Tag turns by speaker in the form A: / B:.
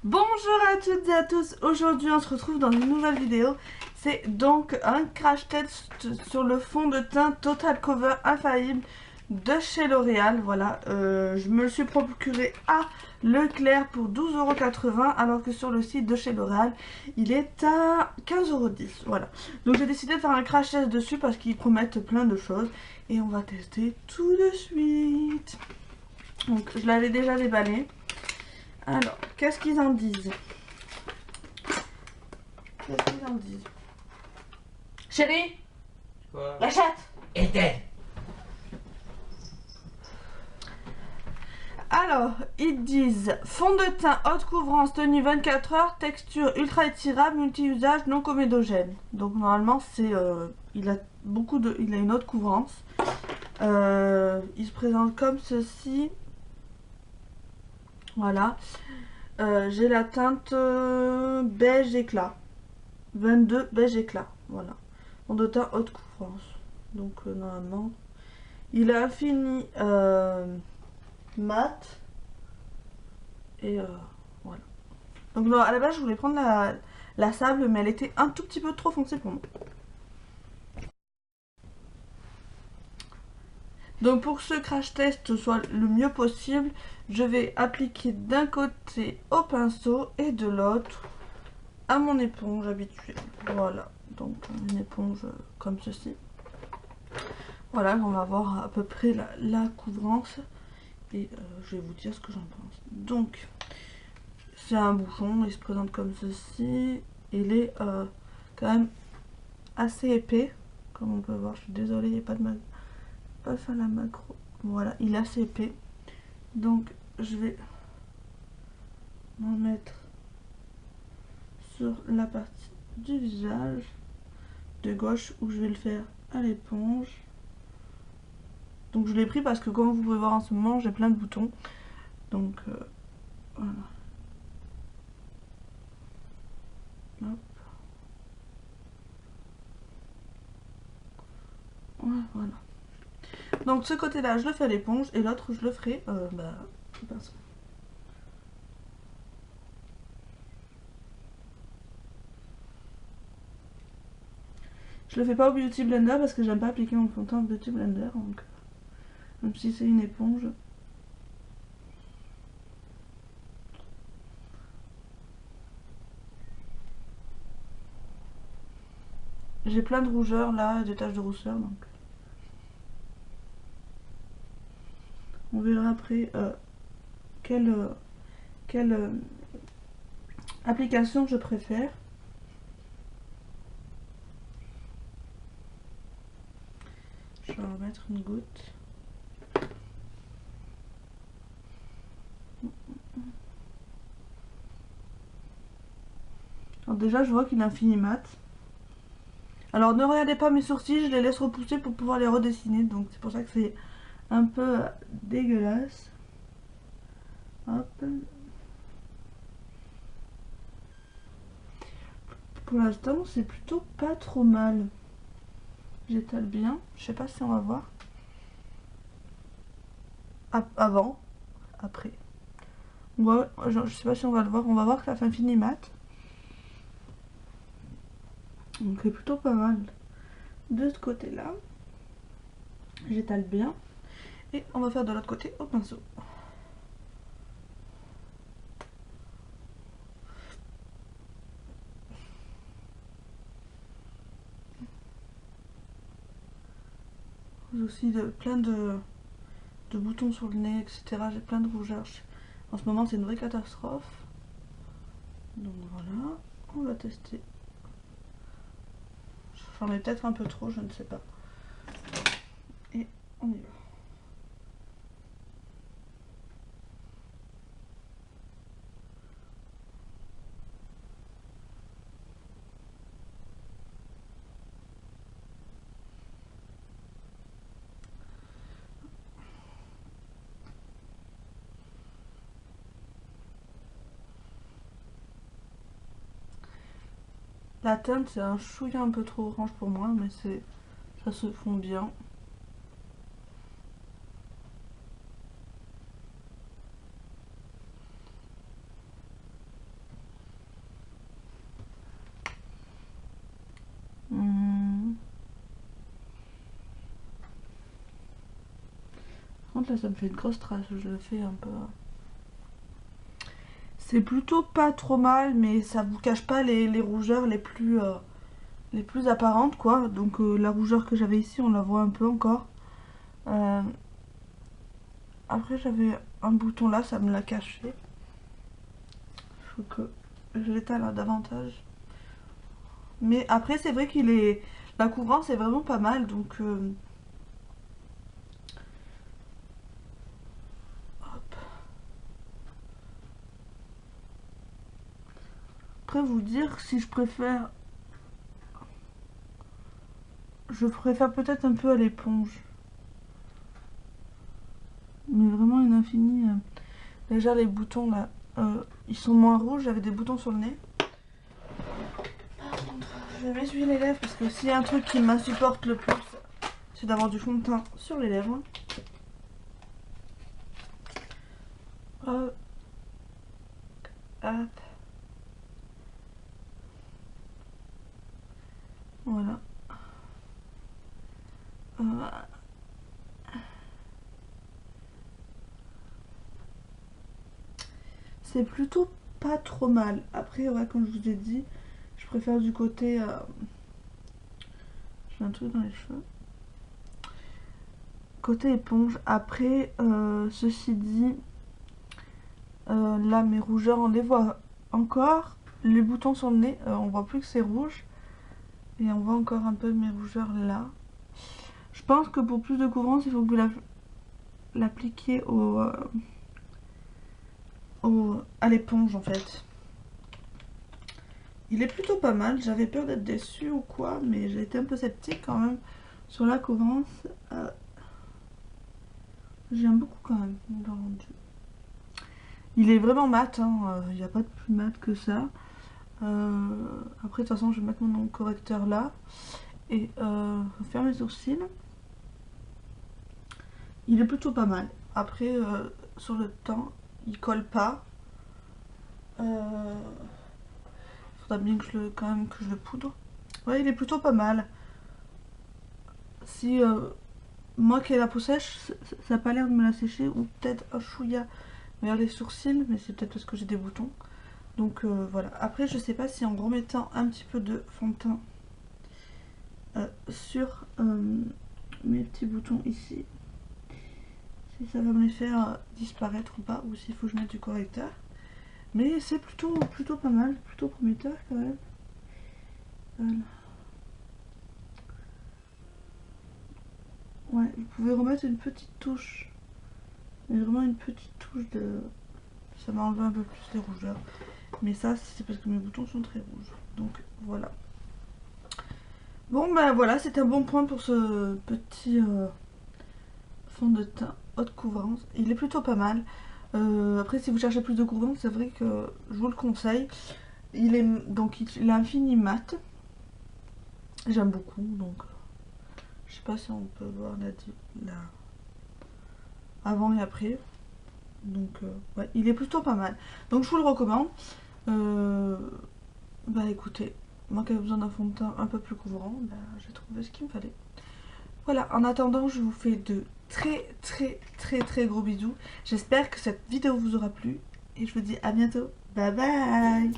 A: Bonjour à toutes et à tous, aujourd'hui on se retrouve dans une nouvelle vidéo. C'est donc un crash test sur le fond de teint Total Cover Infaillible de chez L'Oréal. Voilà, je me le suis procuré à Leclerc pour 12,80 € alors que sur le site de chez L'Oréal il est à 15,10 €. Voilà, donc j'ai décidé de faire un crash test dessus parce qu'ils promettent plein de choses et on va tester tout de suite. Donc je l'avais déjà déballé. Alors, qu'est-ce qu'ils en disent? Qu'est-ce qu'ils en disent? Chérie,
B: Quoi?
A: la chatte.
B: Eden.
A: Alors, ils disent fond de teint haute couvrance, tenue 24 heures, texture ultra étirable, multi-usage, non comédogène. Donc normalement c'est, il a il a une haute couvrance. Il se présente comme ceci. Voilà. J'ai la teinte beige éclat. 22 beige éclat. Voilà. Fond de teint haute couvrance. Donc normalement, il a fini mat. Et voilà. Donc non, à la base je voulais prendre la sable, mais elle était un tout petit peu trop foncée pour moi. Donc pour que ce crash test soit le mieux possible, je vais appliquer d'un côté au pinceau et de l'autre à mon éponge habituelle. Voilà, donc une éponge comme ceci. Voilà, on va voir à peu près la couvrance et je vais vous dire ce que j'en pense. Donc c'est un bouchon, il se présente comme ceci. Il est quand même assez épais, comme on peut voir. Je suis désolée, il n'y a pas fait la macro. Voilà, il est assez épais. Donc je vais m'en mettre sur la partie du visage de gauche où je vais le faire à l'éponge. Donc je l'ai pris parce que comme vous pouvez voir en ce moment, j'ai plein de boutons. Donc voilà. Hop. Ouais, voilà. Donc ce côté-là, je le fais à l'éponge et l'autre, je le ferai au pinceau. Je le fais pas au Beauty Blender parce que j'aime pas appliquer mon fond de teint au Beauty Blender. Donc, même si c'est une éponge. J'ai plein de rougeurs là, des taches de rousseur. Donc, on verra après quelle application je préfère. Je vais en mettre une goutte. Alors déjà, je vois qu'il est infini mat. Alors ne regardez pas mes sourcils, je les laisse repousser pour pouvoir les redessiner. Donc c'est pour ça que c'est un peu dégueulasse. Hop. Pour l'instant, c'est plutôt pas trop mal. J'étale bien. Je sais pas si on va voir. Avant, après. Ouais, je sais pas si on va le voir. On va voir que ça fait infini mat. Donc c'est plutôt pas mal. De ce côté-là, j'étale bien. Et on va faire de l'autre côté au pinceau. J'ai aussi plein de boutons sur le nez, etc. J'ai plein de rougeurs. En ce moment, c'est une vraie catastrophe. Donc voilà, on va tester. J'en mets peut-être un peu trop, je ne sais pas. Et on y va. La teinte, c'est un chouïa un peu trop orange pour moi, mais ça se fond bien. contre là ça me fait une grosse trace, je le fais un peu. C'est plutôt pas trop mal, mais ça vous cache pas les rougeurs les plus apparentes quoi. Donc la rougeur que j'avais ici on la voit un peu encore. Après j'avais un bouton là, ça me l'a caché. Il faut que je l'étale davantage. Mais après c'est vrai qu'il est... La couvrance est vraiment pas mal donc... Hop. Après vous dire si je préfère... Je préfère peut-être un peu à l'éponge. Mais vraiment une infinie. Déjà les boutons là, ils sont moins rouges, j'avais des boutons sur le nez. Par contre, je vais m'essuyer les lèvres parce que s'il y a un truc qui m'insupporte le plus, c'est d'avoir du fond de teint sur les lèvres. Hop. Hop. Voilà. C'est plutôt pas trop mal. Après, ouais, comme je vous ai dit, je préfère du côté... J'ai un truc dans les cheveux. Côté éponge. Après, ceci dit, là, mes rougeurs, on les voit encore. Les boutons sur le nez, on voit plus que c'est rouge. Et on voit encore un peu mes rougeurs là. Je pense que pour plus de couvrance, il faut que vous l'appliquiez à l'éponge en fait. Il est plutôt pas mal, j'avais peur d'être déçue ou quoi, mais j'ai été un peu sceptique quand même sur la couvrance. J'aime beaucoup quand même le rendu. Il est vraiment mat, hein. Il n'y a pas de plus mat que ça. Après de toute façon je vais mettre mon correcteur là et faire mes sourcils. Il est plutôt pas mal. Après sur le temps il colle pas. Faudra bien que quand même que je le poudre. Ouais, il est plutôt pas mal. Si moi qui ai la peau sèche, ça n'a pas l'air de me la sécher, ou peut-être un chouïa vers les sourcils, mais c'est peut-être parce que j'ai des boutons. Donc voilà. Après, je sais pas si en remettant un petit peu de fond de teint sur mes petits boutons ici, si ça va me les faire disparaître ou pas, ou s'il faut que je mette du correcteur. Mais c'est plutôt pas mal, plutôt prometteur quand même. Voilà. Ouais, vous pouvez remettre une petite touche. Mais vraiment une petite touche de... Ça m'a enlevé un peu plus les rougeurs. Mais ça, c'est parce que mes boutons sont très rouges. Donc voilà. Bon ben voilà, c'est un bon point pour ce petit fond de teint haute couvrance. Il est plutôt pas mal. Après si vous cherchez plus de couvrance, c'est vrai que je vous le conseille. Il est infini mat. J'aime beaucoup donc je sais pas si on peut voir la avant et après. Donc ouais, il est plutôt pas mal. Donc je vous le recommande. Bah écoutez, moi qui avais besoin d'un fond de teint un peu plus couvrant, bah, j'ai trouvé ce qu'il me fallait. Voilà, en attendant, je vous fais de très gros bisous. J'espère que cette vidéo vous aura plu et je vous dis à bientôt. Bye bye.